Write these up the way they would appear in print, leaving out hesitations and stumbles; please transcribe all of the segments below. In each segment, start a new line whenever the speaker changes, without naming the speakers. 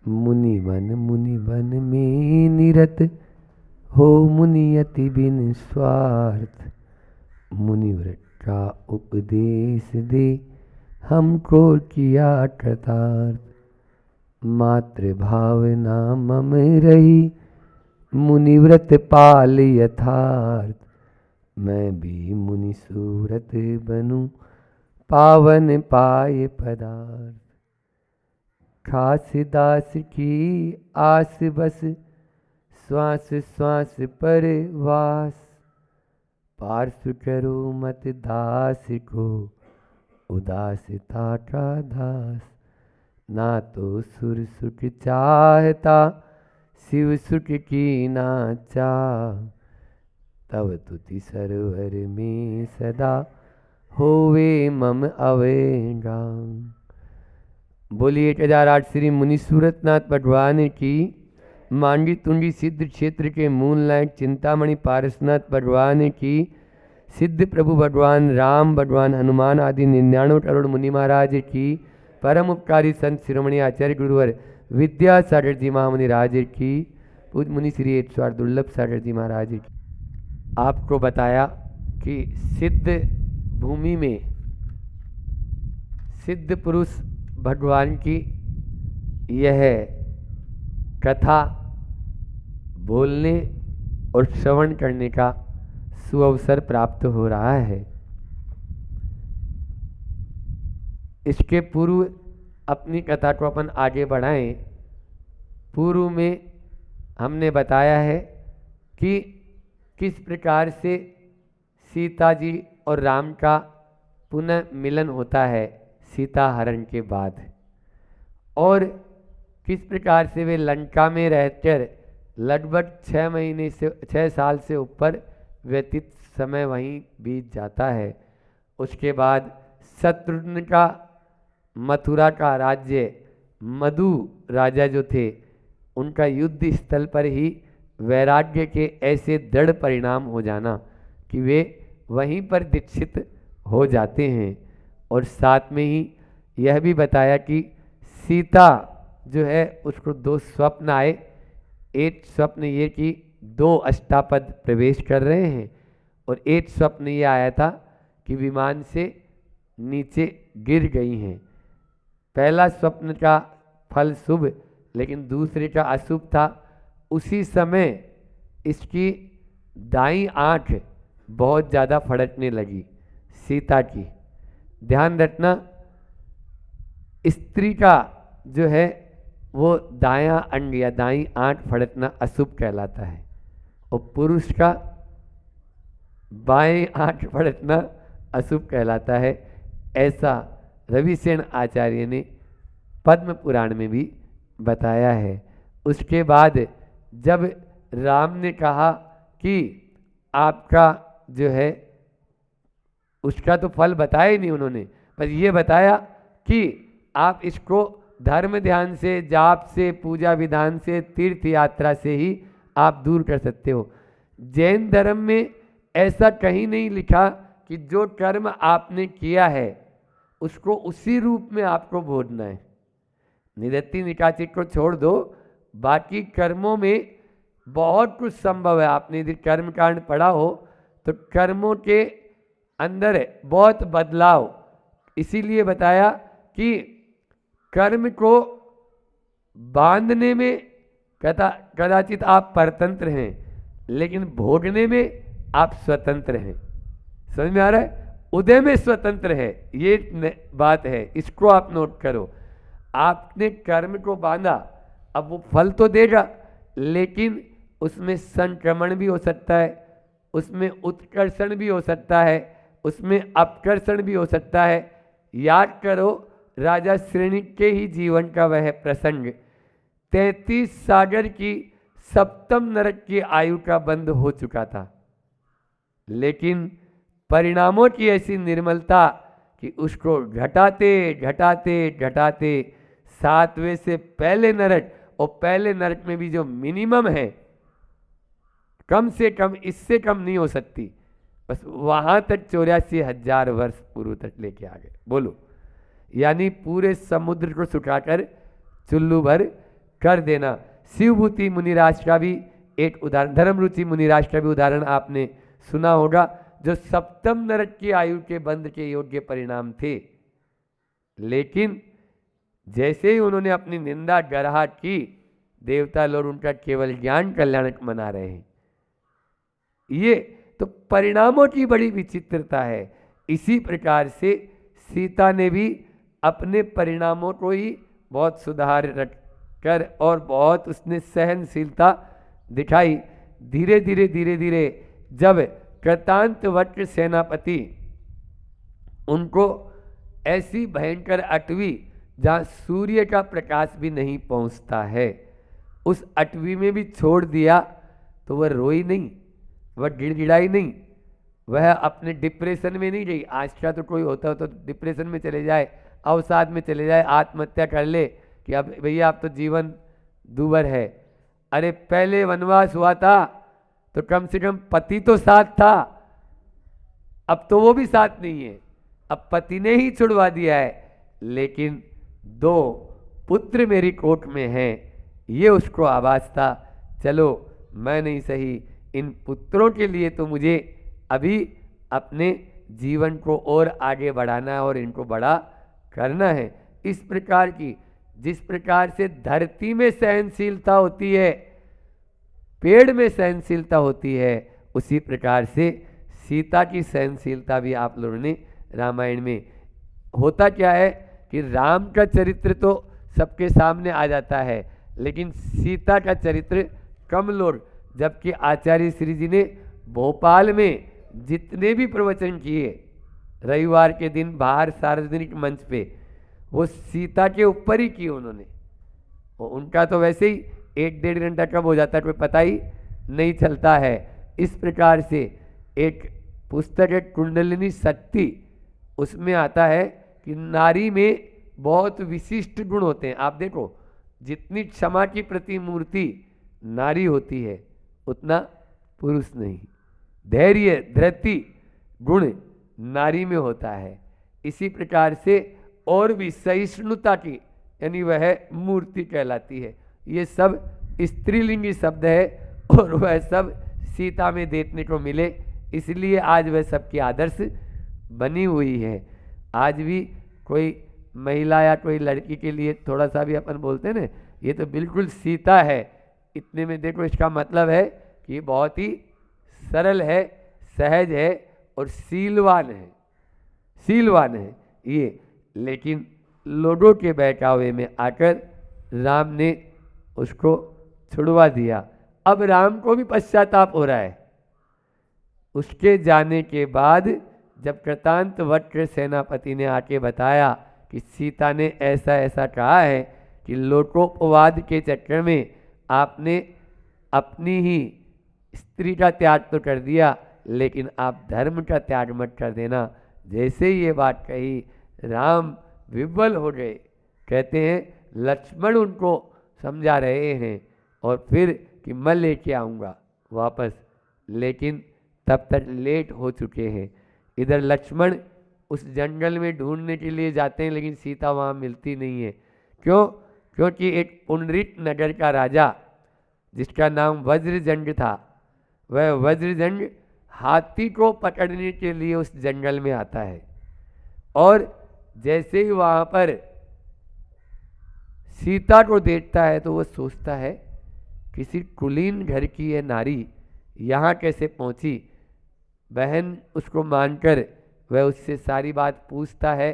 मुनि बन में निरत हो मुनि अति बिन स्वार्थ। मुनिव्रत का उपदेश दे हमको किया कृतार्थ। मातृ भावना मम रही मुनिव्रत पाल यथार्थ। मैं भी मुनि सूरत बनूं पावन पाए पदार्थ। खास दास की आस बस श्वास श्वास पर वास। पार्श्व करो मत दास को उदासता का दास। ना तो सुर सुख चाहता शिव सुख की ना चाह। तब तुति सरवर में सदा होवे मम अवेगा। बोलिए 1008 श्री मुनि सूरतनाथ भगवान की। मांडी तुंडी सिद्ध क्षेत्र के मूलनायक चिंतामणि पारसनाथ भगवान की। सिद्ध प्रभु भगवान राम भगवान हनुमान आदि 99 करोड़ मुनि महाराज की। परम उपकारी संत शिरोमणि आचार्य गुरुवर विद्यासागर जी महामुनि राज की। पूज मुनि श्री 108 दुर्लभ सागर जी महाराज की। आपको बताया कि सिद्ध भूमि में सिद्ध पुरुष भगवान की यह कथा बोलने और श्रवण करने का सुअवसर प्राप्त हो रहा है। इसके पूर्व अपनी कथा को अपन आगे बढ़ाएं। पूर्व में हमने बताया है कि किस प्रकार से सीता जी और राम का पुनः मिलन होता है सीता हरण के बाद, और किस प्रकार से वे लंका में रहकर लगभग 6 साल से ऊपर व्यतीत समय वहीं बीत जाता है। उसके बाद शत्रुघ्न का मथुरा का राज्य मधु राजा जो थे उनका युद्ध स्थल पर ही वैराग्य के ऐसे दृढ़ परिणाम हो जाना कि वे वहीं पर दीक्षित हो जाते हैं। और साथ में ही यह भी बताया कि सीता जो है उसको 2 स्वप्न आए। एक स्वप्न ये कि 2 अष्टापद प्रवेश कर रहे हैं, और एक स्वप्न ये आया था कि विमान से नीचे गिर गई हैं। पहला स्वप्न का फल शुभ लेकिन दूसरे का अशुभ था। उसी समय इसकी दाईं आंख बहुत ज़्यादा फड़कने लगी सीता की। ध्यान रखना, स्त्री का जो है वो दायां अंग या दाईं आंख फड़कना अशुभ कहलाता है, और पुरुष का बाएं आंख फड़कना अशुभ कहलाता है। ऐसा रविसेन आचार्य ने पद्म पुराण में भी बताया है। उसके बाद जब राम ने कहा कि आपका जो है, उसका तो फल बताया ही नहीं उन्होंने, बस ये बताया कि आप इसको धर्म ध्यान से, जाप से, पूजा विधान से, तीर्थ यात्रा से ही आप दूर कर सकते हो। जैन धर्म में ऐसा कहीं नहीं लिखा कि जो कर्म आपने किया है उसको उसी रूप में आपको भोगना है। निरति निकाचित को छोड़ दो, बाकी कर्मों में बहुत कुछ संभव है। आपने यदि कर्म कांड पढ़ा हो तो कर्मों के अंदर बहुत बदलाव, इसीलिए बताया कि कर्म को बांधने में कदाचित आप परतंत्र हैं, लेकिन भोगने में आप स्वतंत्र हैं। समझ में आ रहा है? उदय में स्वतंत्र है, ये बात है, इसको आप नोट करो। आपने कर्म को बांधा, अब वो फल तो देगा, लेकिन उसमें संक्रमण भी हो सकता है, उसमें उत्कर्षण भी हो सकता है, उसमें अपकर्षण भी हो सकता है। याद करो राजा श्रेणी के ही जीवन का वह प्रसंग, 33 सागर की सप्तम नरक की आयु का बंध हो चुका था, लेकिन परिणामों की ऐसी निर्मलता कि उसको घटाते घटाते घटाते 7वें से पहले नरक, और पहले नरक में भी जो मिनिमम है, कम से कम इससे कम नहीं हो सकती, बस वहां तक 84,000 वर्ष पूर्व तक लेके आ गए। बोलो, यानी पूरे समुद्र को सुखाकर चुल्लू भर कर देना। शिवभूति मुनिराज का भी एक उदाहरण, धर्मरुचि मुनिराज का भी उदाहरण आपने सुना होगा, जो सप्तम नरक की आयु के बंध के योग्य परिणाम थे, लेकिन जैसे ही उन्होंने अपनी निंदा गराहट की, देवता लोग उनका केवल ज्ञान कल्याणक मना रहे हैं। ये तो परिणामों की बड़ी विचित्रता है। इसी प्रकार से सीता ने भी अपने परिणामों को ही बहुत सुधार रखकर और बहुत उसने सहनशीलता दिखाई। धीरे धीरे जब कृतांतवक्र सेनापति उनको ऐसी भयंकर अटवी जहाँ सूर्य का प्रकाश भी नहीं पहुँचता है, उस अटवी में भी छोड़ दिया, तो वह रोई नहीं, वह गिड़गिड़ाई नहीं, वह अपने डिप्रेशन में नहीं गई। आज का तो कोई होता हो तो डिप्रेशन में चले जाए, अवसाद में चले जाए, आत्महत्या कर ले कि अब भैया अब तो जीवन दूभर है। अरे पहले वनवास हुआ था तो कम से कम पति तो साथ था, अब तो वो भी साथ नहीं है, अब पति ने ही छुड़वा दिया है, लेकिन 2 पुत्र मेरी कोख में हैं, ये उसको आवाज था। चलो मैं नहीं सही, इन पुत्रों के लिए तो मुझे अभी अपने जीवन को और आगे बढ़ाना है और इनको बड़ा करना है। इस प्रकार की, जिस प्रकार से धरती में सहनशीलता होती है, पेड़ में सहनशीलता होती है, उसी प्रकार से सीता की सहनशीलता भी आप लोगों ने रामायण में। होता क्या है कि राम का चरित्र तो सबके सामने आ जाता है, लेकिन सीता का चरित्र कम लोग, जबकि आचार्य श्री जी ने भोपाल में जितने भी प्रवचन किए रविवार के दिन बाहर सार्वजनिक मंच पे, वो सीता के ऊपर ही किए उन्होंने। उनका तो वैसे ही 1-1.5 घंटा कब हो जाता है कोई पता ही नहीं चलता है। इस प्रकार से एक पुस्तक है कुंडलिनी शक्ति, उसमें आता है कि नारी में बहुत विशिष्ट गुण होते हैं। आप देखो, जितनी क्षमा की प्रतिमूर्ति नारी होती है उतना पुरुष नहीं। धैर्य धृति गुण नारी में होता है। इसी प्रकार से और भी सहिष्णुता की, यानी वह मूर्ति कहलाती है। ये सब स्त्रीलिंगी शब्द है और वह सब सीता में देखने को मिले, इसलिए आज वह सबकी आदर्श बनी हुई है। आज भी कोई महिला या कोई लड़की के लिए थोड़ा सा भी अपन बोलते हैं ना, ये तो बिल्कुल सीता है, इतने में देखो इसका मतलब है कि बहुत ही सरल है, सहज है और शीलवान है ये। लेकिन लोगों के बहकावे में आकर राम ने उसको छुड़वा दिया। अब राम को भी पश्चाताप हो रहा है। उसके जाने के बाद जब कृतांतवक्र सेनापति ने आके बताया कि सीता ने ऐसा ऐसा कहा है कि लोकोपवाद के चक्कर में आपने अपनी ही स्त्री का त्याग तो कर दिया, लेकिन आप धर्म का त्याग मत कर देना। जैसे ही ये बात कही राम विह्वल हो गए। कहते हैं लक्ष्मण उनको समझा रहे हैं और फिर कि मैं लेके आऊँगा वापस, लेकिन तब तक लेट हो चुके हैं। इधर लक्ष्मण उस जंगल में ढूंढने के लिए जाते हैं, लेकिन सीता वहाँ मिलती नहीं है। क्यों? क्योंकि एक पुंडरीक नगर का राजा जिसका नाम वज्रजंग था, वह वज्रजंग हाथी को पकड़ने के लिए उस जंगल में आता है, और जैसे ही वहाँ पर सीता को देखता है तो वह सोचता है किसी कुलीन घर की यह नारी यहाँ कैसे पहुँची। बहन उसको मानकर वह उससे सारी बात पूछता है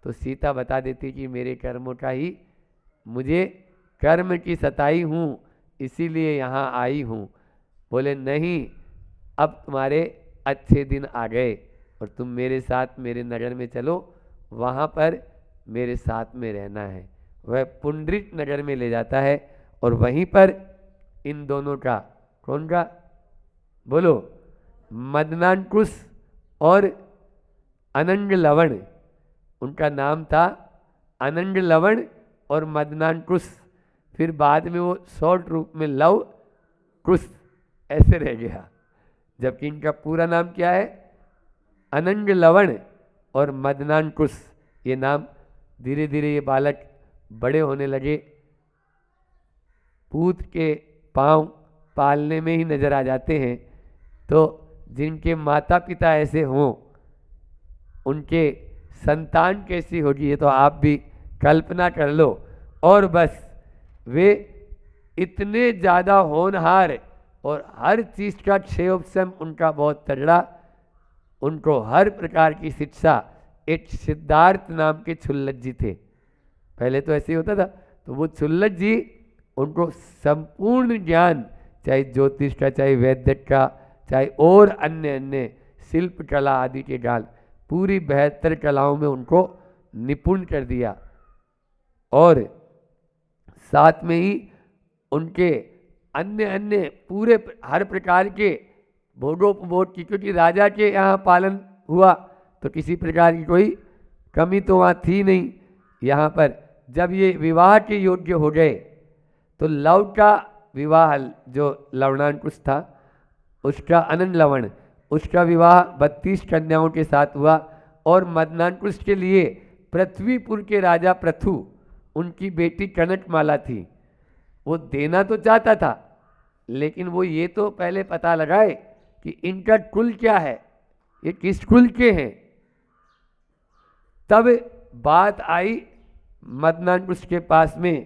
तो सीता बता देती कि मेरे कर्मों का ही, मुझे कर्म की सताई हूँ इसीलिए यहाँ आई हूँ। बोले नहीं, अब तुम्हारे अच्छे दिन आ गए और तुम मेरे साथ मेरे नगर में चलो, वहाँ पर मेरे साथ में रहना है। वह पुंडरीक नगर में ले जाता है और वहीं पर इन दोनों का, कौन का बोलो, मदनांकुश और अनंग लवण, उनका नाम था अनंग लवण और मदनांकुश। फिर बाद में वो शॉर्ट रूप में लव कुश ऐसे रह गया, जबकि इनका पूरा नाम क्या है, अनंग लवण और मदनांकुश। ये नाम धीरे धीरे ये बालक बड़े होने लगे, पूत के पांव पालने में ही नजर आ जाते हैं, तो जिनके माता पिता ऐसे हों उनके संतान कैसी होगी ये तो आप भी कल्पना कर लो। और बस वे इतने ज़्यादा होनहार और हर चीज़ का क्षेयोपशम उनका बहुत तगड़ा, उनको हर प्रकार की शिक्षा एक सिद्धार्थ नाम के छुल्लज जी थे। पहले तो ऐसे ही होता था, तो वो छुल्लज जी उनको संपूर्ण ज्ञान, चाहे ज्योतिष का, चाहे वैद्य का, चाहे और अन्य अन्य शिल्प कला आदि के ज्ञान, पूरी बेहतर कलाओं में उनको निपुण कर दिया। और साथ में ही उनके अन्य अन्य पूरे हर प्रकार के भोगोपभोग की, क्योंकि राजा के यहाँ पालन हुआ तो किसी प्रकार की कोई कमी तो वहाँ थी नहीं। यहाँ पर जब ये विवाह के योग्य हो गए तो लव का विवाह, जो लवणांकुश था उसका, अनंत लवण, उसका विवाह 32 कन्याओं के साथ हुआ। और मदनांकुश के लिए पृथ्वीपुर के राजा पृथु, उनकी बेटी कनकमाला थी, वो देना तो चाहता था, लेकिन वो ये तो पहले पता लगाए कि इनका कुल क्या है, ये किस कुल के हैं। तब बात आई मदनांकुश के पास में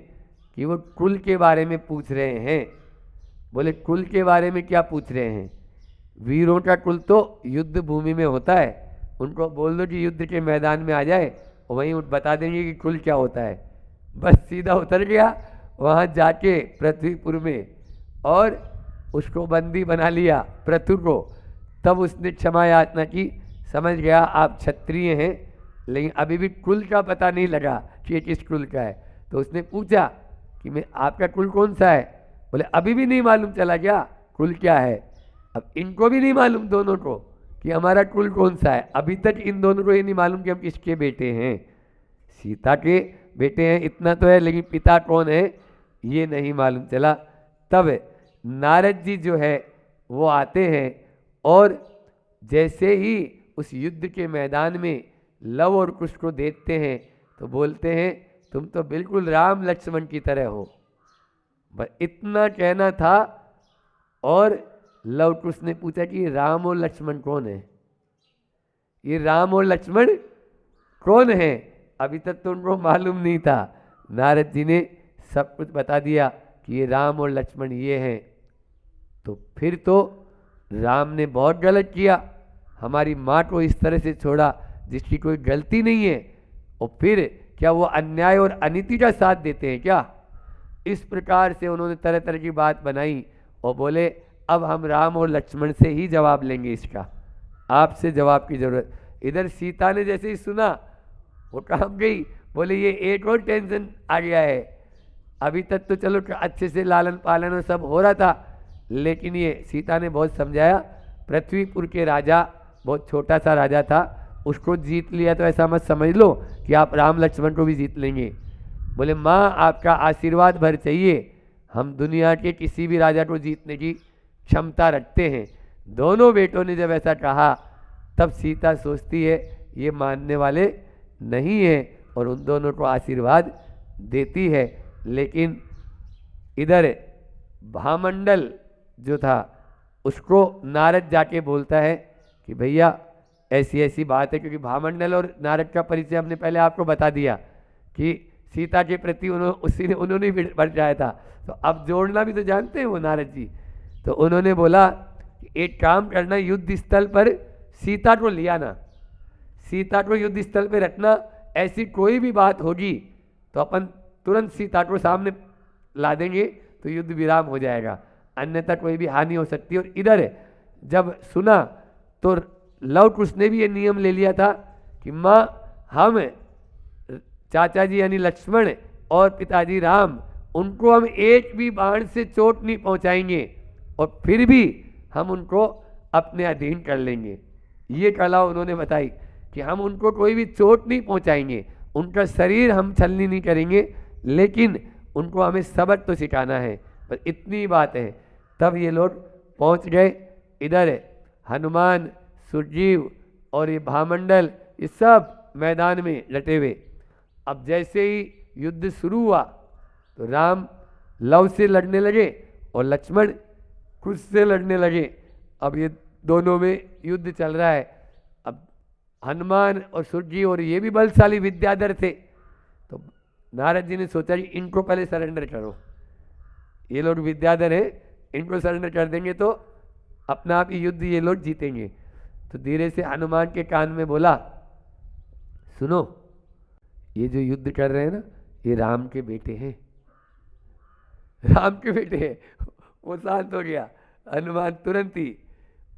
कि वो कुल के बारे में पूछ रहे हैं। बोले कुल के बारे में क्या पूछ रहे हैं? वीरों का कुल तो युद्ध भूमि में होता है, उनको बोल दो कि युद्ध के मैदान में आ जाए और वहीं बता देंगे कि कुल क्या होता है। बस सीधा उतर गया वहाँ जाके पृथ्वीपुर में और उसको बंदी बना लिया पृथु को। तब उसने क्षमा याचना की, समझ गया आप क्षत्रिय हैं, लेकिन अभी भी कुल का पता नहीं लगा कि ये किस कुल का है। तो उसने पूछा कि मैं आपका कुल कौन सा है? बोले अभी भी नहीं मालूम चला क्या कुल क्या है? अब इनको भी नहीं मालूम दोनों को कि हमारा कुल कौन सा है। अभी तक इन दोनों को ये नहीं मालूम कि हम किसके बेटे हैं। सीता के बेटे हैं इतना तो है, लेकिन पिता कौन है ये नहीं मालूम चला। तब नारद जी जो है वो आते हैं और जैसे ही उस युद्ध के मैदान में लव और कुश को देखते हैं तो बोलते हैं तुम तो बिल्कुल राम लक्ष्मण की तरह हो। बस इतना कहना था। और लव कुश ने पूछा कि राम और लक्ष्मण कौन है? ये राम और लक्ष्मण कौन है? अभी तक तो उनको मालूम नहीं था। नारद जी ने सब कुछ बता दिया कि ये राम और लक्ष्मण ये हैं। तो फिर तो राम ने बहुत गलत किया, हमारी माँ को इस तरह से छोड़ा जिसकी कोई गलती नहीं है, और फिर क्या वो अन्याय और अनीति का साथ देते हैं क्या? इस प्रकार से उन्होंने तरह तरह की बात बनाई और बोले अब हम राम और लक्ष्मण से ही जवाब लेंगे, इसका आपसे जवाब की जरूरत। इधर सीता ने जैसे ही सुना वो काम गई, बोले ये एक और टेंशन आ गया है। अभी तक तो चलो अच्छे से लालन पालन और सब हो रहा था, लेकिन ये सीता ने बहुत समझाया। पृथ्वीपुर के राजा बहुत छोटा सा राजा था, उसको जीत लिया तो ऐसा मत समझ लो कि आप राम लक्ष्मण को भी जीत लेंगे। बोले माँ आपका आशीर्वाद भर चाहिए, हम दुनिया के किसी भी राजा को जीतने की क्षमता रखते हैं। दोनों बेटों ने जब ऐसा कहा तब सीता सोचती है ये मानने वाले नहीं है और उन दोनों को आशीर्वाद देती है। लेकिन इधर भामंडल जो था उसको नारद जाके बोलता है कि भैया ऐसी ऐसी बात है, क्योंकि भामंडल और नारद का परिचय हमने पहले आपको बता दिया कि सीता के प्रति उन्होंने बढ़ाया था। तो अब जोड़ना भी तो जानते हैं वो नारद जी। तो उन्होंने बोला कि एक काम करना, युद्ध स्थल पर सीता को ले आना, सीता को युद्ध स्थल पर रखना। ऐसी कोई भी बात होगी तो अपन तुरंत सीता को सामने ला देंगे तो युद्ध विराम हो जाएगा, अन्यथा कोई भी हानि हो सकती है। और इधर जब सुना तो लव कुश ने भी ये नियम ले लिया था कि माँ हम चाचा जी यानी लक्ष्मण और पिताजी राम, उनको हम एक भी बाण से चोट नहीं पहुंचाएंगे और फिर भी हम उनको अपने अधीन कर लेंगे। ये कला उन्होंने बताई कि हम उनको कोई भी चोट नहीं पहुंचाएंगे, उनका शरीर हम छलनी नहीं करेंगे, लेकिन उनको हमें सबक तो सिखाना है, बस इतनी बात है। तब ये लोग पहुंच गए। इधर हनुमान, सुग्रीव और ये भामंडल ये सब मैदान में लटे हुए। अब जैसे ही युद्ध शुरू हुआ तो राम लव से लड़ने लगे और लक्ष्मण कुश से लड़ने लगे। अब ये दोनों में युद्ध चल रहा है। अब हनुमान और सूर्य जी और ये भी बलशाली विद्याधर थे, तो नारद जी ने सोचा कि इनको पहले सरेंडर करो, ये लोग विद्याधर हैं, इनको सरेंडर कर देंगे तो अपना आप ही युद्ध ये लोग जीतेंगे। तो धीरे से हनुमान के कान में बोला, सुनो, ये जो युद्ध कर रहे हैं ना, ये राम के बेटे हैं, राम के बेटे हैं। वो शांत हो गया हनुमान तुरंत ही,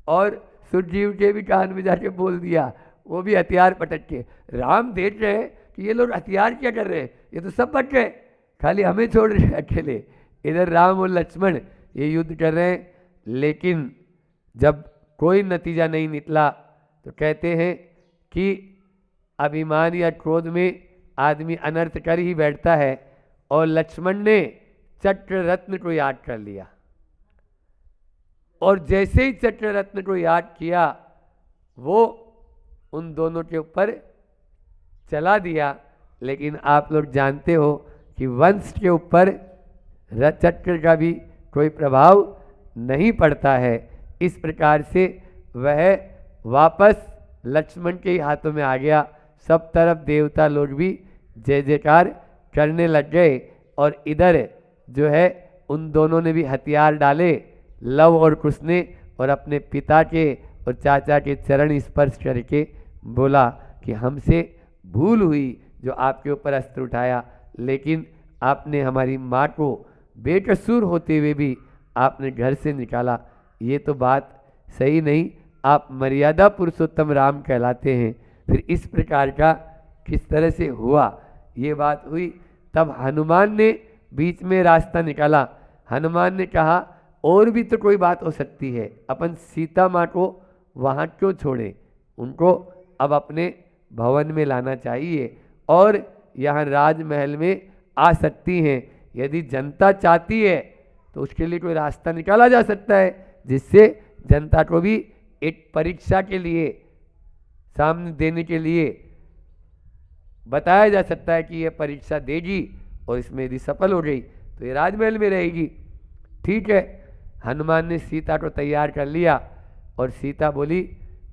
और सुरजीव के भी कान में जाके बोल दिया, वो भी हथियार पटक के। राम देख रहे हैं कि ये लोग हथियार क्या कर रहे हैं, ये तो सब बच गए, खाली हमें छोड़ रहे हैं अकेले। इधर राम और लक्ष्मण ये युद्ध कर रहे हैं, लेकिन जब कोई नतीजा नहीं निकला तो कहते हैं कि अभिमान या क्रोध में आदमी अनर्थ कर ही बैठता है, और लक्ष्मण ने चक्र रत्न को याद कर लिया, और जैसे ही चक्र रत्न को याद किया वो उन दोनों के ऊपर चला दिया। लेकिन आप लोग जानते हो कि वंश के ऊपर चक्र का भी कोई प्रभाव नहीं पड़ता है। इस प्रकार से वह वापस लक्ष्मण के हाथों में आ गया। सब तरफ देवता लोग भी जय जयकार करने लग गए, और इधर जो है उन दोनों ने भी हथियार डाले, लव और कुश ने, और अपने पिता के और चाचा के चरण स्पर्श करके बोला कि हमसे भूल हुई जो आपके ऊपर अस्त्र उठाया, लेकिन आपने हमारी माँ को बेकसूर होते हुए भी आपने घर से निकाला, ये तो बात सही नहीं, आप मर्यादा पुरुषोत्तम राम कहलाते हैं। फिर इस प्रकार का किस तरह से हुआ, ये बात हुई। तब हनुमान ने बीच में रास्ता निकाला। हनुमान ने कहा और भी तो कोई बात हो सकती है, अपन सीता माँ को वहाँ क्यों छोड़ें, उनको अब अपने भवन में लाना चाहिए, और यहाँ राजमहल में आ सकती हैं। यदि जनता चाहती है तो उसके लिए कोई रास्ता निकाला जा सकता है, जिससे जनता को भी एक परीक्षा के लिए सामने देने के लिए बताया जा सकता है कि यह परीक्षा देगी, और इसमें यदि सफल हो गई तो ये राजमहल में रहेगी। ठीक है, हनुमान ने सीता को तैयार कर लिया, और सीता बोली,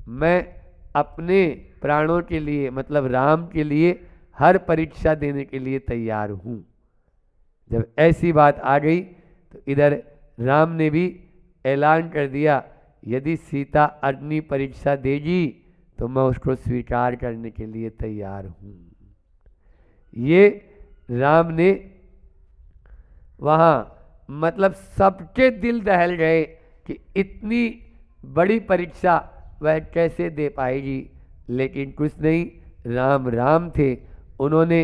मैं अपने प्राणों के लिए, मतलब राम के लिए हर परीक्षा देने के लिए तैयार हूँ। जब ऐसी बात आ गई तो इधर राम ने भी ऐलान कर दिया, यदि सीता अग्नि परीक्षा देगी तो मैं उसको स्वीकार करने के लिए तैयार हूँ। ये राम ने वहाँ मतलब सबके दिल दहल गए कि इतनी बड़ी परीक्षा वह कैसे दे पाएगी, लेकिन कुछ नहीं, राम राम थे, उन्होंने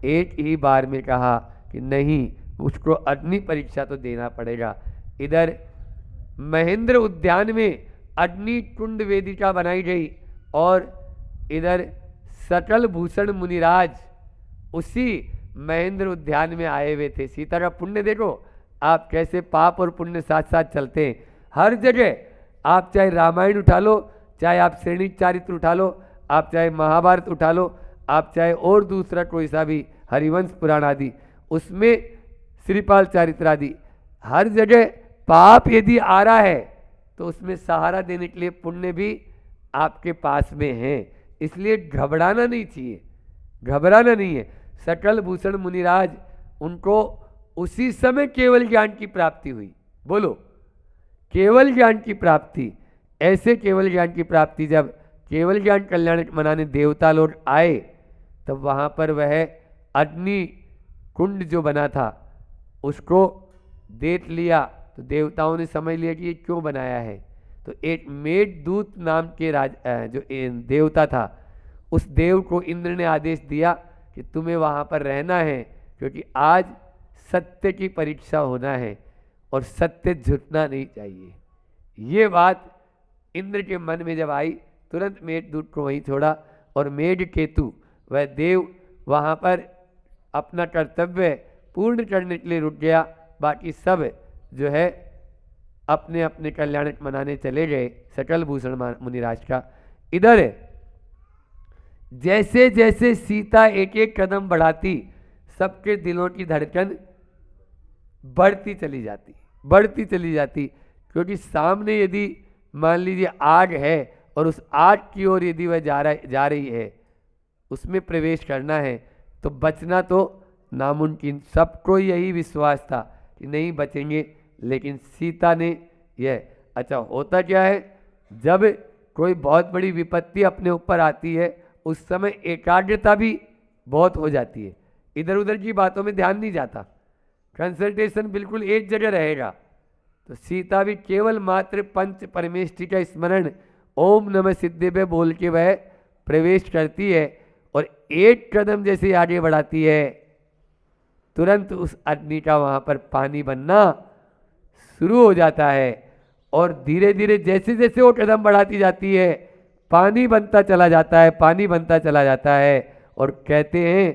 एक ही बार में कहा कि नहीं, उसको अग्नि परीक्षा तो देना पड़ेगा। इधर महेंद्र उद्यान में अग्नि कुंड वेदिका बनाई गई, और इधर सकल भूषण मुनिराज उसी महेंद्र उद्यान में आए हुए थे। सीता का पुण्य देखो आप, कैसे पाप और पुण्य साथ साथ चलते हैं। हर जगह आप चाहे रामायण उठा लो, चाहे आप श्रेणी चरित्र उठा लो, आप चाहे महाभारत उठा लो, आप चाहे और दूसरा कोई सा भी हरिवंश पुराण आदि, उसमें श्रीपाल चरित्र आदि, हर जगह पाप यदि आ रहा है तो उसमें सहारा देने के लिए पुण्य भी आपके पास में है। इसलिए घबराना नहीं चाहिए, घबराना नहीं है। सकल भूषण मुनिराज, उनको उसी समय केवल ज्ञान की प्राप्ति हुई। बोलो, केवल ज्ञान की प्राप्ति। ऐसे केवल ज्ञान की प्राप्ति जब केवल ज्ञान कल्याण मनाने देवता लोग आए, तब वहाँ पर वह अग्नि कुंड जो बना था उसको देख लिया, तो देवताओं ने समझ लिया कि ये क्यों बनाया है। तो एक मेघदूत नाम के जो देवता था, उस देव को इंद्र ने आदेश दिया कि तुम्हें वहाँ पर रहना है, क्योंकि आज सत्य की परीक्षा होना है और सत्य झुकना नहीं चाहिए। ये बात इंद्र के मन में जब आई, तुरंत मेघदूत को वहीं छोड़ा, और मेघकेतु वह देव वहाँ पर अपना कर्तव्य पूर्ण करने के लिए रुक गया। बाकी सब जो है अपने अपने कल्याण मनाने चले गए, सकल भूषण मुनिराज का। इधर जैसे जैसे सीता एक एक कदम बढ़ाती, सबके दिलों की धड़कन बढ़ती चली जाती, बढ़ती चली जाती, क्योंकि सामने यदि मान लीजिए आग है और उस आग की ओर यदि वह जा रही है, उसमें प्रवेश करना है, तो बचना तो नामुमकिन। सबको यही विश्वास था कि नहीं बचेंगे, लेकिन सीता ने यह, अच्छा होता क्या है, जब कोई बहुत बड़ी विपत्ति अपने ऊपर आती है उस समय एकाग्रता भी बहुत हो जाती है, इधर उधर की बातों में ध्यान नहीं जाता, कंसंट्रेशन बिल्कुल एक जगह रहेगा। तो सीता भी केवल मात्र पंच परमेष्ठी का स्मरण ओम नमः सिद्धेभ्य बोल के वह प्रवेश करती है, और एक कदम जैसे आगे बढ़ाती है, तुरंत उस अग्नि का वहाँ पर पानी बनना शुरू हो जाता है, और धीरे धीरे जैसे जैसे वो कदम बढ़ाती जाती है, पानी बनता चला जाता है, पानी बनता चला जाता है, और कहते हैं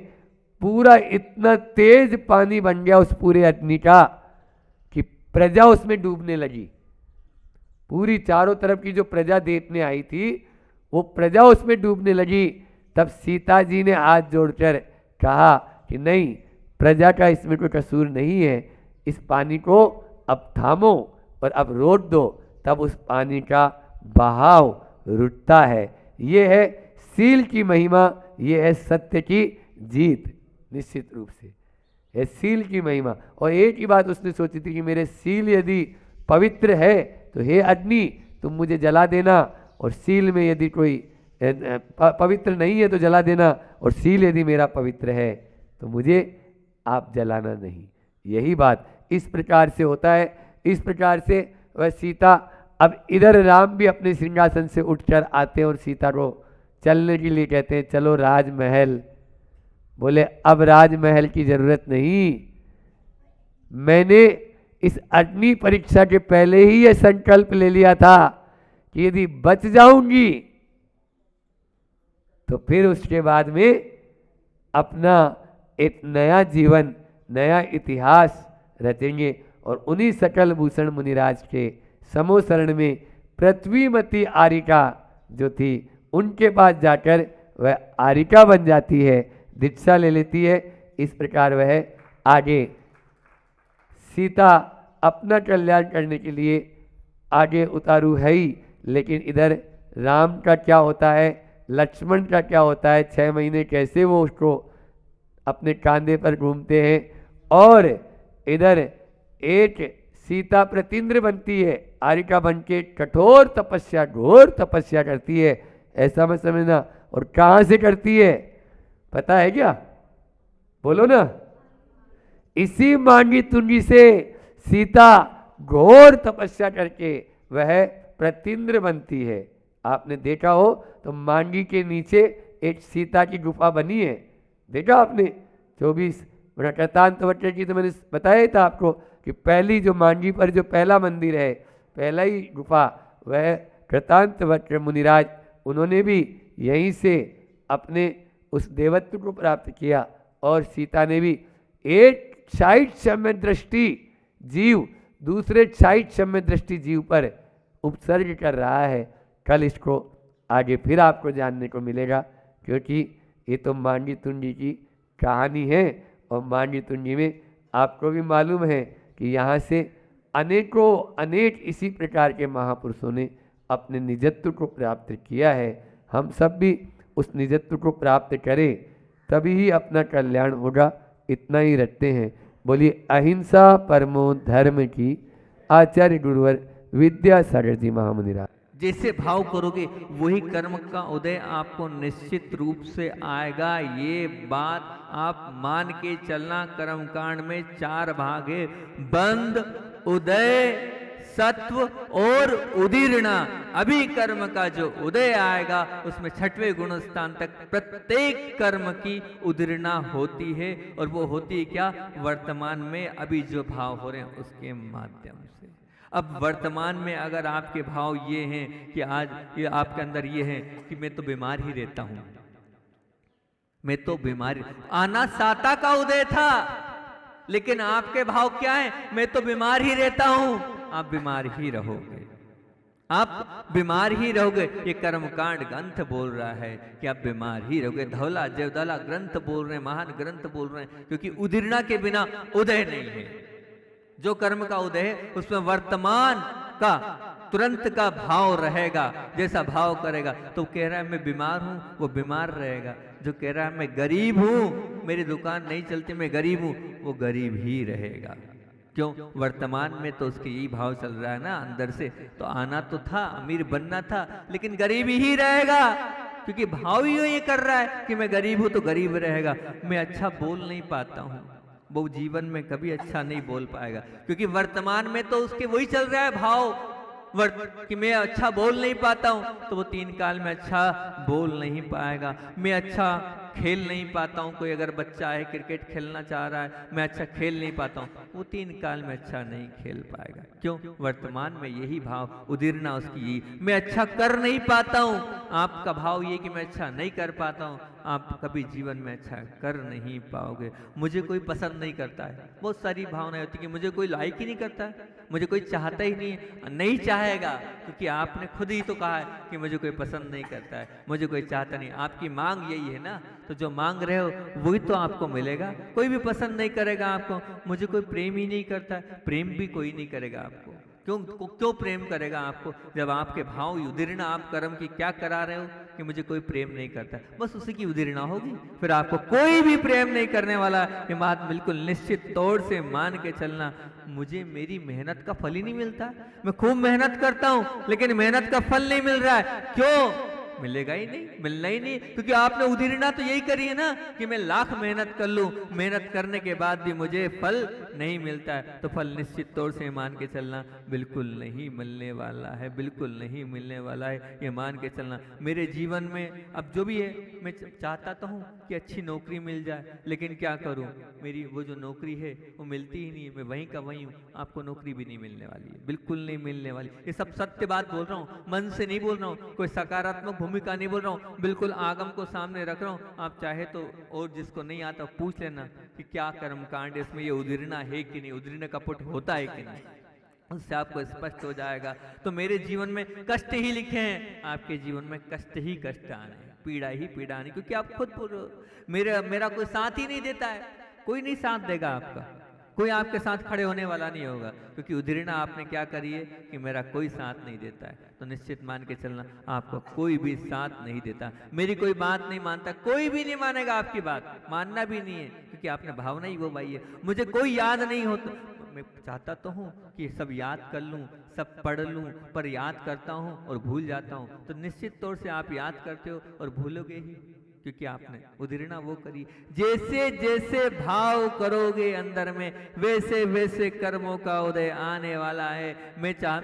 पूरा इतना तेज पानी बन गया उस पूरे अग्नि का कि प्रजा उसमें डूबने लगी। पूरी चारों तरफ की जो प्रजा देखने आई थी वो प्रजा उसमें डूबने लगी। तब सीता जी ने हाथ जोड़कर कहा कि नहीं, प्रजा का इसमें कोई कसूर नहीं है, इस पानी को अब थामो और अब रोक दो, तब उस पानी का बहाव रुकता है। ये है सील की महिमा, ये है सत्य की जीत। निश्चित रूप से ये सील की महिमा। और एक ही बात उसने सोची थी कि मेरे सील यदि पवित्र है तो हे अग्नि तुम मुझे जला देना, और सील में यदि कोई पवित्र नहीं है तो जला देना, और सील यदि मेरा पवित्र है तो मुझे आप जलाना नहीं। यही बात इस प्रकार से होता है। इस प्रकार से वह सीता, अब इधर राम भी अपने सिंहासन से उठकर आते हैं और सीता को चलने के लिए कहते हैं चलो राजमहल। बोले अब राजमहल की जरूरत नहीं, मैंने इस अग्नि परीक्षा के पहले ही यह संकल्प ले लिया था कि यदि बच जाऊंगी तो फिर उसके बाद में अपना एक नया जीवन, नया इतिहास रचेंगे। और उन्हीं सकल भूषण मुनिराज के समोसरण में पृथ्वीमती आरिका जो थी उनके पास जाकर वह आरिका बन जाती है, दीक्षा ले लेती है। इस प्रकार वह आगे सीता अपना कल्याण करने के लिए आगे उतारू है ही, लेकिन इधर राम का क्या होता है, लक्ष्मण का क्या होता है, 6 महीने कैसे वो उसको अपने कांधे पर घूमते हैं, और इधर एक सीता प्रतिंद्र बनती है, आरिका बन के कठोर तपस्या, घोर तपस्या करती है, ऐसा मत समझना। और कहाँ से करती है पता है क्या, बोलो ना, इसी मांगी तुंगी से सीता घोर तपस्या करके वह प्रतिंद्र बनती है। आपने देखा हो तो मांगी के नीचे एक सीता की गुफा बनी है, देखा आपने 24 कृतांतवक्र की, तो मैंने बताया था आपको कि पहली जो मांगी पर जो पहला मंदिर है, पहला ही गुफा, वह कृतांतवक्र मुनिराज, उन्होंने भी यहीं से अपने उस देवत्व को प्राप्त किया। और सीता ने भी एक 60 सम्य दृष्टि जीव दूसरे 60 सम्य दृष्टि जीव पर उपसर्ग कर रहा है। कल इसको आगे फिर आपको जानने को मिलेगा, क्योंकि ये तो मांगी तुंगी की कहानी है, और मांगी तुंगी में आपको भी मालूम है कि यहाँ से अनेक इसी प्रकार के महापुरुषों ने अपने निजत्व को प्राप्त किया है। हम सब भी उस निजत्व को प्राप्त करें, तभी ही अपना कल्याण होगा। इतना ही रखते हैं। बोलिए अहिंसा परमो धर्म की, आचार्य गुरुवर विद्यासागर जी महामुनिराज।
जैसे भाव करोगे वही कर्म का उदय आपको निश्चित रूप से आएगा। ये बात आप मान के चलना। कर्म कांड में 4 भाग है, बंद, उदय, सत्व और उदीर्णा। अभी कर्म का जो उदय आएगा उसमें 6वें गुण स्थान तक प्रत्येक कर्म की उदीर्णा होती है। और वो होती है क्या, वर्तमान में अभी जो भाव हो रहे हैं उसके माध्यम से। अब वर्तमान में अगर आपके भाव ये हैं कि आज ये आपके अंदर ये है कि मैं तो बीमार ही रहता हूं, मैं तो बीमार, आना साता का उदय था, लेकिन आपके भाव क्या है, मैं तो बीमार ही रहता हूं। आप बीमार ही रहोगे, आप बीमार ही रहोगे। ये कर्मकांड ग्रंथ बोल रहा है कि आप बीमार ही रहोगे। धवला जयदला ग्रंथ बोल रहे हैं, महान ग्रंथ बोल रहे हैं, क्योंकि उदीर्णा के बिना उदय नहीं है। जो कर्म का उदय है उसमें वर्तमान का तुरंत का भाव रहेगा, जैसा भाव करेगा। तो कह रहा है मैं बीमार हूं, वो बीमार रहेगा। जो कह रहा है मैं गरीब हूं, मेरी दुकान नहीं चलती, मैं गरीब हूं, वो गरीब ही रहेगा। क्यों? वर्तमान में तो उसके यही भाव चल रहा है ना अंदर से। तो आना तो था, अमीर बनना था, लेकिन गरीबी ही रहेगा, क्योंकि भाव ही ये कर रहा है कि मैं गरीब हूं तो गरीब रहेगा। मैं अच्छा बोल नहीं पाता हूं, वो जीवन में कभी अच्छा नहीं बोल पाएगा, क्योंकि वर्तमान में तो उसके वही चल रहा है भाव कि मैं अच्छा बोल नहीं पाता हूं, तो वो 3 काल में अच्छा बोल नहीं पाएगा। मैं अच्छा खेल नहीं पाता हूं, कोई अगर बच्चा है क्रिकेट खेलना चाह रहा है, मैं अच्छा खेल नहीं पाता हूं, वो 3 काल में अच्छा नहीं खेल पाएगा। क्यों? वर्तमान में यही भाव उदीरना उसकी यही, मैं अच्छा कर नहीं पाता हूं। आपका भाव ये कि मैं अच्छा नहीं कर पाता हूं, आप कभी जीवन में अच्छा कर नहीं पाओगे। मुझे कोई पसंद नहीं करता है, बहुत सारी भावनाएं होती है कि मुझे कोई लाइक ही नहीं करता है, मुझे कोई चाहता ही नहीं है, नहीं चाहेगा, क्योंकि आपने खुद ही तो कहा है कि मुझे कोई पसंद नहीं करता है, मुझे कोई चाहता नहीं। आपकी मांग यही है ना, तो जो मांग रहे हो वही तो आपको मिलेगा। कोई भी पसंद नहीं करेगा आपको, मुझे कोई प्रेम ही नहीं करता है, प्रेम भी कोई नहीं करेगा आपको। क्यों प्रेम करेगा आपको, जब आपके भाव उदीरना आप कर्म की क्या करा रहे हो कि मुझे कोई प्रेम नहीं करता, बस उसी की उदीरना होगी, फिर आपको कोई भी प्रेम नहीं करने वाला। ये बात बिल्कुल निश्चित तौर से मान के चलना। मुझे मेरी मेहनत का फल ही नहीं मिलता, मैं खूब मेहनत करता हूं लेकिन मेहनत का फल नहीं मिल रहा है। क्यों? मिलेगा ही नहीं, मिलना ही नहीं, क्योंकि आपने उदीरना तो यही करी है ना कि मैं लाख मेहनत कर लूं, मेहनत करने के बाद भी मुझे फल नहीं मिलता है, तो फल निश्चित तौर से मान के चलना बिल्कुल नहीं मिलने वाला है, बिल्कुल नहीं मिलने वाला है, ये मान के चलना। मेरे जीवन में अब जो भी है, मैं चाहता तो हूँ कि अच्छी नौकरी मिल जाए, लेकिन क्या करूँ, मेरी वो जो नौकरी है वो मिलती ही नहीं है, मैं वहीं का वहीं हूँ। आपको नौकरी भी नहीं मिलने वाली है, बिल्कुल नहीं मिलने वाली। ये सब सत्य बात बोल रहा हूँ, मन से नहीं बोल रहा हूँ, कोई सकारात्मक भूमिका नहीं बोल रहा हूँ, बिल्कुल आगम को सामने रख रहा हूँ। आप चाहे तो और जिसको नहीं आता पूछ लेना कि क्या कर्म कांड इसमें ये उदीरना है कि नहीं, उदीरना कपट होता है कि नहीं, उससे आपको स्पष्ट हो जाएगा। तो मेरे जीवन में कष्ट ही लिखे हैं, आपके जीवन में कष्ट ही कष्ट आने, पीड़ा ही पीड़ा आने, क्योंकि आप खुद मेरा कोई साथ ही नहीं देता है, कोई नहीं साथ देगा आपका, कोई आपके साथ खड़े होने वाला नहीं होगा, क्योंकि उदीरना आपने क्या करी है कि मेरा कोई साथ नहीं देता है। तो निश्चित मान के चलना, आपको कोई भी साथ नहीं देता, मेरी कोई बात नहीं मानता, कोई भी नहीं मानेगा आपकी बात, मानना भी नहीं है, क्योंकि आपने भावना ही वो पाई है। मुझे कोई याद नहीं होता, मैं चाहता तो हूँ कि सब याद कर लूँ, सब पढ़ लूँ, पर याद करता हूँ और भूल जाता हूँ। तो निश्चित तौर से आप याद करते हो और भूलोगे ही, क्योंकि आपने उदीरना वो करी। जैसे जैसे भाव करोगे अंदर में, वैसे वैसे कर्मों का उदय आने वाला है।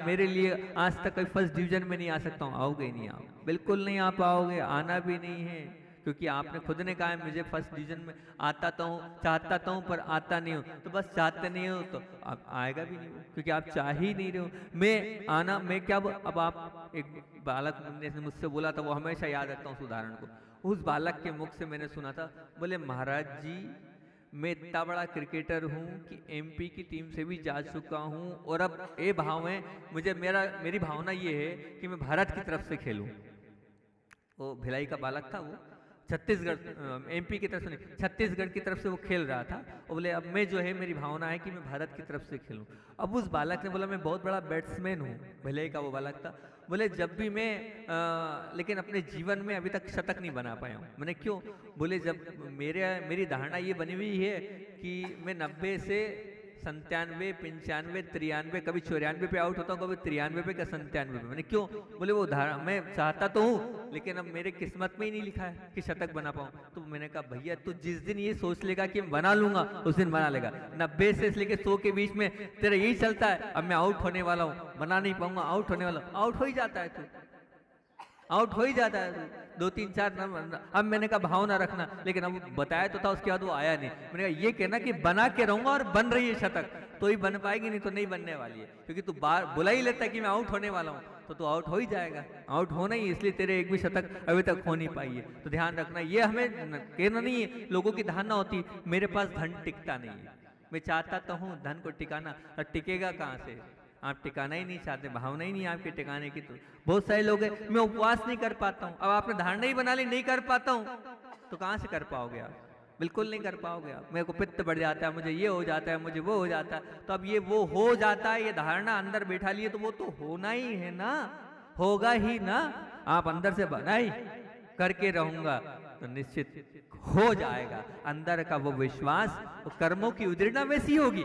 मेरे लिए आज तक कोई फर्स्ट डिवीजन में नहीं आ सकता हूँ, आओगे ही नहीं, आओ बिल्कुल नहीं आ पाओगे, आना भी नहीं है, क्योंकि आपने खुद ने कहा है मुझे फर्स्ट डिवीजन में आता तो हूँ, चाहता तो हूँ पर आता नहीं हूँ। तो बस चाहते नहीं हो तो आप आएगा भी नहीं, क्योंकि आप चाह ही नहीं रहे हो। मैं आना, मैं क्या, अब आप एक बालक ने मुझसे बोला था, वो हमेशा याद रखता हूँ उस उदाहरण को। उस बालक के मुख से मैंने सुना था, बोले महाराज जी मैं इतना बड़ा क्रिकेटर हूँ कि एमपी की टीम से भी जा चुका हूँ, और अब ये भाव है मुझे, मेरी भावना ये है कि मैं भारत की तरफ से खेलूँ। वो भिलाई का बालक था, वो छत्तीसगढ़ एमपी की तरफ से नहीं, छत्तीसगढ़ की तरफ से वो खेल रहा था। और बोले अब मैं जो है, मेरी भावना है कि मैं भारत की तरफ से खेलूं। अब उस बालक ने बोला मैं बहुत बड़ा बैट्समैन हूँ, भले का वो बालक था। बोले जब भी मैं लेकिन अपने जीवन में अभी तक शतक नहीं बना पाया हूँ। मैंने क्यों? बोले जब मेरी धारणा ये बनी हुई है कि मैं 90 से 97, 95, 93, कभी 94 पे आउट होता हूँ, कभी 93 पे, कभी 97 पे। मैंने क्यों? बोले वो धारा मैं चाहता तो हूँ, लेकिन अब मेरे किस्मत में ही नहीं लिखा है कि शतक बना पाऊँ। तो मैंने कहा भैया तू जिस दिन ये सोच लेगा कि मैं बना लूंगा, उस दिन बना लेगा। 90 से लेकर 100 के बीच में तेरा यही चलता है, अब मैं आउट होने वाला हूँ, बना नहीं पाऊंगा, आउट होने वाला हूँ। आउट हो ही जाता है तू, आउट हो ही जाता है 2-3-4 नंबर। अब मैंने कहा भावना रखना, लेकिन अब बताया तो था, उसके बाद वो आया नहीं। मैंने कहा ये कहना कि बना के रहूंगा और बन रही है शतक, तो ही बन पाएगी, नहीं तो नहीं बनने वाली है। क्योंकि तू बार बुला ही लेता है कि मैं आउट होने वाला हूँ, तो तू आउट हो ही जाएगा। आउट होना ही, इसलिए तेरे एक भी शतक अभी तक हो नहीं पाई है। तो ध्यान रखना, ये हमें कहना नहीं है, लोगों की धारणा होती मेरे पास धन टिकता नहीं है। मैं चाहता तो हूँ धन को टिकाना, और टिकेगा कहाँ से? आप टिकाना ही नहीं चाहते, भावना ही नहीं आपके टिकाने की। तो बहुत सारे लोग हैं, मैं उपवास नहीं कर पाता हूँ। अब आपने धारणा ही बना ली नहीं कर पाता हूँ, तो कहाँ से कर पाओगे आप? बिल्कुल नहीं कर पाओगे आप। मेरे को पित्त बढ़ जाता है, मुझे ये हो जाता है, मुझे वो हो जाता है, तो अब ये वो हो जाता है, ये धारणा अंदर बैठा लिए, तो वो तो होना ही है ना, होगा ही ना। आप अंदर से बनाई करके रहूंगा तो निश्चित हो जाएगा। अंदर का वो विश्वास, वो कर्मों की उद्दीर्णा वैसी होगी,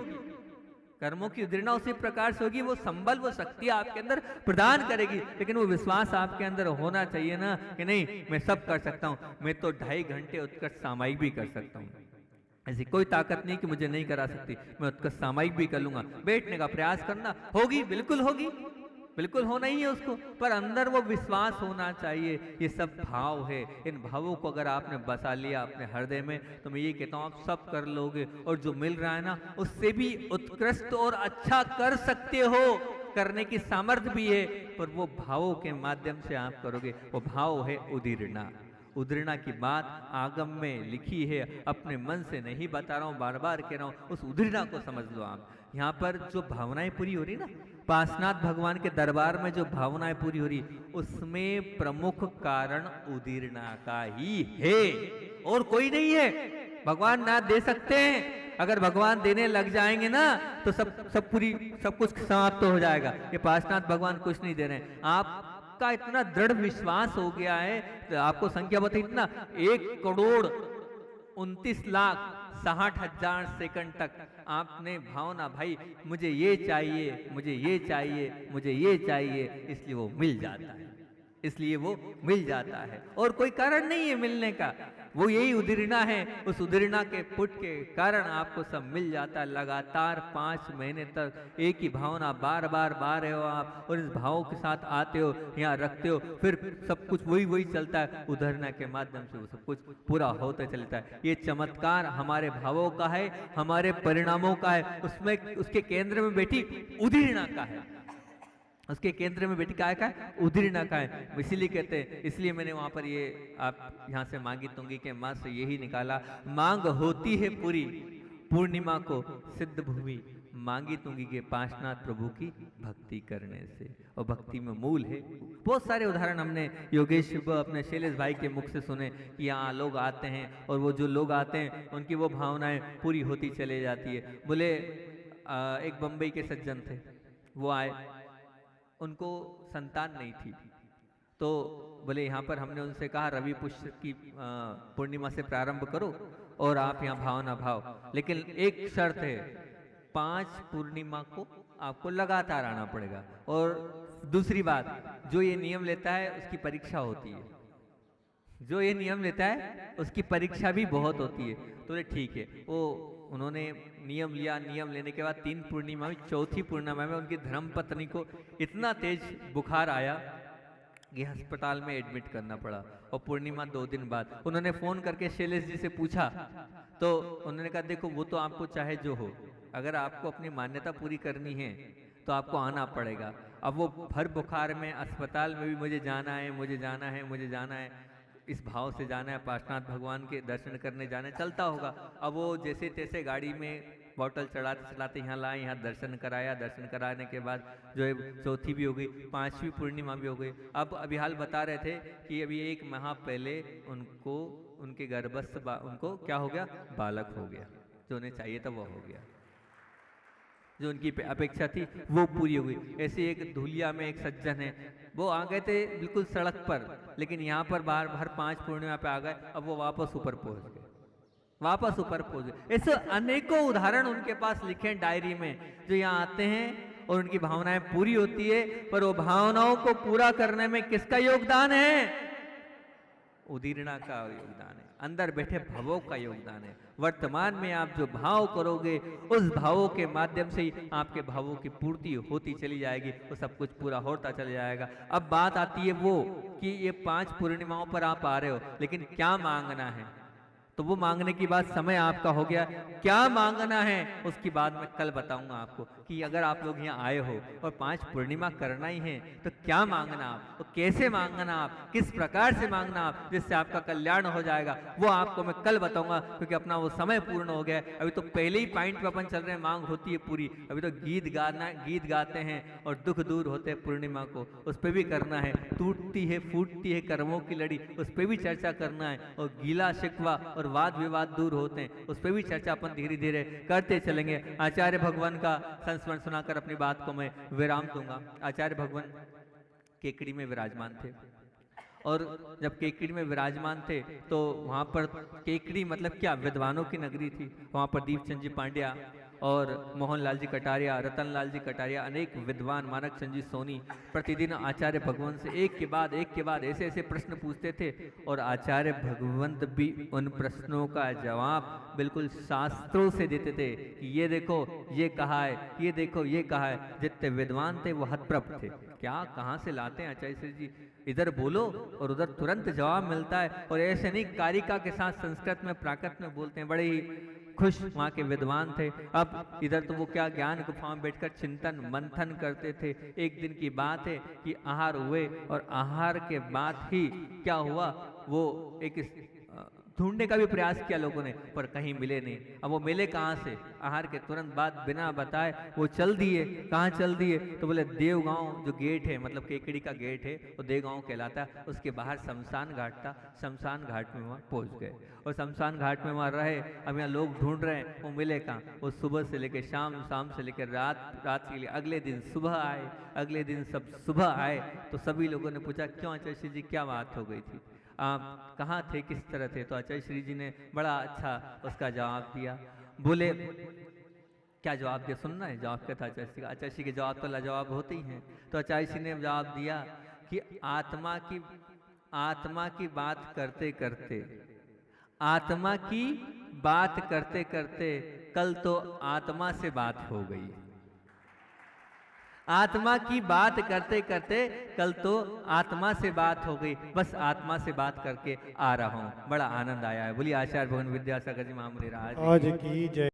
कर्मों की उद्दीर्णा उसी प्रकार से होगी, वो संबल, वो शक्ति आपके अंदर प्रदान करेगी, लेकिन वो विश्वास आपके अंदर होना चाहिए ना कि नहीं मैं सब कर सकता हूं, मैं तो 2.5 घंटे उत्कर्ष सामायिक भी कर सकता हूं, ऐसी कोई ताकत नहीं कि मुझे नहीं करा सकती, मैं उत्कर्ष सामायिक भी कर लूंगा। बैठने का प्रयास करना होगी, बिल्कुल होगी, बिल्कुल होना ही है उसको, पर अंदर वो विश्वास होना चाहिए। ये सब भाव है, इन भावों को अगर आपने बसा लिया अपने हृदय में, तो मैं ये कहता हूँ आप सब कर लोगे, और जो मिल रहा है ना उससे भी उत्कृष्ट और अच्छा कर सकते हो, करने की सामर्थ्य भी है, पर वो भावों के माध्यम से आप करोगे। वो भाव है उदीर्णा। उदीर्णा की बात आगम में लिखी है, अपने मन से नहीं बता रहा हूँ, बार बार कह रहा हूँ, उस उदीर्णा को समझ लो आप। यहाँ पर जो भावनाएं पूरी हो रही ना, पार्श्वनाथ भगवान के दरबार में जो भावनाएं पूरी हो रही, उसमें प्रमुख कारण उदीर्णा का ही है, और कोई नहीं है। भगवान ना दे सकते हैं, अगर भगवान देने लग जाएंगे ना तो सब कुछ समाप्त हो जाएगा। ये पार्श्वनाथ भगवान कुछ नहीं दे रहे हैं। आपका इतना दृढ़ विश्वास हो गया है, तो आपको संख्या बताई इतना, 1,29,60,000 सेकंड तक आपने भावना, भाई मुझे ये चाहिए, मुझे ये चाहिए, मुझे ये चाहिए, इसलिए वो मिल जाता है, इसलिए वो मिल जाता है, और कोई कारण नहीं है मिलने का, वो यही उदीर्णा है। उस उदीर्णा के पुट के कारण आपको सब मिल जाता है। लगातार 5 महीने तक एक ही भावना बार बार रहे हो आप, और इस भाव के साथ आते हो, यहाँ रखते हो, फिर सब कुछ वही चलता है। उदीर्णा के माध्यम से वो सब कुछ पूरा होते चलता है। ये चमत्कार हमारे भावों का है, हमारे परिणामों का है, उसमें उसके केंद्र में बैठी उदीर्णा का है, उसके केंद्र में बेटी काय का है, उदीर्णा का है। इसीलिए कहते हैं, इसलिए मैंने वहां पर ये आप यहाँ से मांगी तुंगी के माँ से यही निकाला, मांग होती है पूरी पूर्णिमा को सिद्ध भूमि, मांगी तुंगी के पार्श्वनाथ प्रभु की भक्ति करने से, और भक्ति में मूल है। बहुत सारे उदाहरण हमने योगेश अपने शैलेश भाई के मुख से सुने कि यहाँ लोग आते हैं, और वो जो लोग आते हैं उनकी वो भावनाएं पूरी होती चले जाती है। बोले एक बम्बई के सज्जन थे, वो आए, उनको संतान नहीं थी, तो बोले यहाँ पर हमने उनसे कहा रवि पुष्य की पूर्णिमा से प्रारंभ करो और आप यहाँ भावना भाव, लेकिन एक शर्त है, 5 पूर्णिमा को आपको लगातार आना पड़ेगा, और दूसरी बात, जो ये नियम लेता है उसकी परीक्षा होती है, जो ये नियम लेता है उसकी परीक्षा भी बहुत होती है। तो ठीक है, वो उन्होंने नियम लिया, नियम लेने के बाद 3 पूर्णिमा में, 4थी पूर्णिमा में उनकी धर्मपत्नी को इतना तेज बुखार आया कि अस्पताल में एडमिट करना पड़ा, और पूर्णिमा 2 दिन बाद उन्होंने फोन करके शैलेश जी से पूछा, तो उन्होंने कहा देखो वो तो आपको चाहे जो हो, अगर आपको अपनी मान्यता पूरी करनी है तो आपको आना पड़ेगा। अब वो भर बुखार में अस्पताल में भी मुझे जाना है, मुझे जाना है, मुझे जाना है, इस भाव से जाना है, पार्श्वनाथ भगवान के दर्शन करने जाना है, चलता होगा। अब वो जैसे तैसे गाड़ी में बॉटल चढ़ाते चढ़ाते यहाँ लाए, यहाँ दर्शन कराया, दर्शन कराने के बाद जो है 4थी भी हो गई, 5वीं पूर्णिमा भी हो गई। अब अभी हाल बता रहे थे कि अभी 1 माह पहले उनको उनके गर्भस्थ उनको क्या हो गया, बालक हो गया, जो उन्हें चाहिए था वो हो गया, जो उनकी अपेक्षा थी वो पूरी हो गई। ऐसे एक धुलिया में एक सज्जन है, वो आ गए थे बिल्कुल सड़क पर, लेकिन यहाँ पर बाहर 5 पूर्णिमा पे आ गए, अब वो वापस ऊपर पहुंच गए, वापस ऊपर पहुंच गए। ऐसे अनेकों उदाहरण उनके पास लिखे हैं डायरी में, जो यहाँ आते हैं और उनकी भावनाएं पूरी होती है, पर वो भावनाओं को पूरा करने में किसका योगदान है, उदीर्णा का योगदान है, अंदर बैठे भावों का योगदान है। वर्तमान में आप जो भाव करोगे, उस भावों के माध्यम से ही आपके भावों की पूर्ति होती चली जाएगी, वो सब कुछ पूरा होता चला जाएगा। अब बात आती है वो कि ये 5 पूर्णिमाओं पर आप आ रहे हो, लेकिन क्या मांगना है, तो वो मांगने की बात समय आपका हो गया, क्या मांगना है उसकी बात मैं कल बताऊंगा आपको कि कि अगर आप लोग यहाँ आए हो और 5 पूर्णिमा करना ही है तो क्या मांगना आप, तो कैसे मांगना आप, किस प्रकार से मांगना आप जिससे आपका कल्याण हो जाएगा, वो आपको मैं कल बताऊंगा, क्योंकि अपना वो समय पूर्ण हो गया है। अभी तो पहले ही पॉइंट पे अपन चल रहे हैं, मांग होती है पूरी। अभी तो गीत गाते हैं और दुख दूर होते हैं पूर्णिमा को, उस पर भी करना है। टूटती है फूटती है कर्मों की लड़ी, उस पर भी चर्चा करना है। और गीला शिकवा और वाद विवाद दूर होते हैं, उस पर भी चर्चा अपन धीरे धीरे करते चलेंगे। आचार्य भगवान का संस्मरण सुनाकर अपनी बात को मैं विराम दूंगा। आचार्य भगवान केकड़ी में विराजमान थे, और जब केकड़ी में विराजमान थे तो वहाँ पर केकड़ी मतलब क्या, विद्वानों की नगरी थी। वहाँ पर दीपचंद जी पांड्या और मोहनलाल जी कटारिया, रतनलाल जी कटारिया, अनेक विद्वान, मानक चंद जी सोनी प्रतिदिन आचार्य भगवंत से एक के बाद ऐसे ऐसे प्रश्न पूछते थे, और आचार्य भगवंत भी उन प्रश्नों का जवाब बिल्कुल शास्त्रों से देते थे कि ये देखो ये कहा है, ये देखो ये कहा है। जितने विद्वान थे वो हतप्रभ थे, क्या कहाँ से लाते हैं आचार्य श्री जी, इधर बोलो और उधर तुरंत जवाब मिलता है। और ऐसे नहीं कारिका के साथ संस्कृत में प्राकृत में बोलते हैं, बड़े ही खुश वहाँ के विद्वान थे। अब इधर तो वो क्या ज्ञान गुफा में बैठकर चिंतन मंथन करते थे। एक दिन की बात है कि आहार हुए, और आहार के बाद ही क्या हुआ, वो एक ढूंढने का भी प्रयास किया लोगों ने, पर कहीं मिले नहीं। अब वो मिले कहाँ से, आहार के तुरंत बाद बिना बताए वो चल दिए। कहाँ चल दिए, तो बोले देवगांव जो गेट है, मतलब केकड़ी का गेट है, वो देवगांव कहलाता है, उसके बाहर शमशान घाट था, शमशान घाट में वहाँ पहुँच गए। और शमशान घाट में वहाँ रहे। अब यहाँ लोग ढूंढ रहे हैं, वो मिले कहाँ, वो सुबह से लेकर शाम, शाम से लेकर रात के लिए। अगले दिन सुबह आए, अगले दिन सब सुबह आए, तो सभी लोगों ने पूछा क्यों आचार्य श्री जी क्या बात हो गई थी, आप कहाँ थे, किस तरह थे। तो आचार्य श्री जी ने बड़ा अच्छा उसका जवाब दिया। बोले क्या जवाब दिया, सुनना है जवाब क्या था आचार्य श्री का। आचार्य श्री के जवाब तो लाजवाब होते ही हैं। तो आचार्य श्री ने जवाब दिया कि आत्मा की बात करते करते कल तो आत्मा से बात हो गई। आत्मा की बात करते करते कल तो आत्मा से बात हो गई, बस आत्मा से बात करके आ रहा हूँ। बड़ा आनंद आया है। बोलिए आचार्य भगवान विद्यासागर जी महामुनि राज
आज की जय।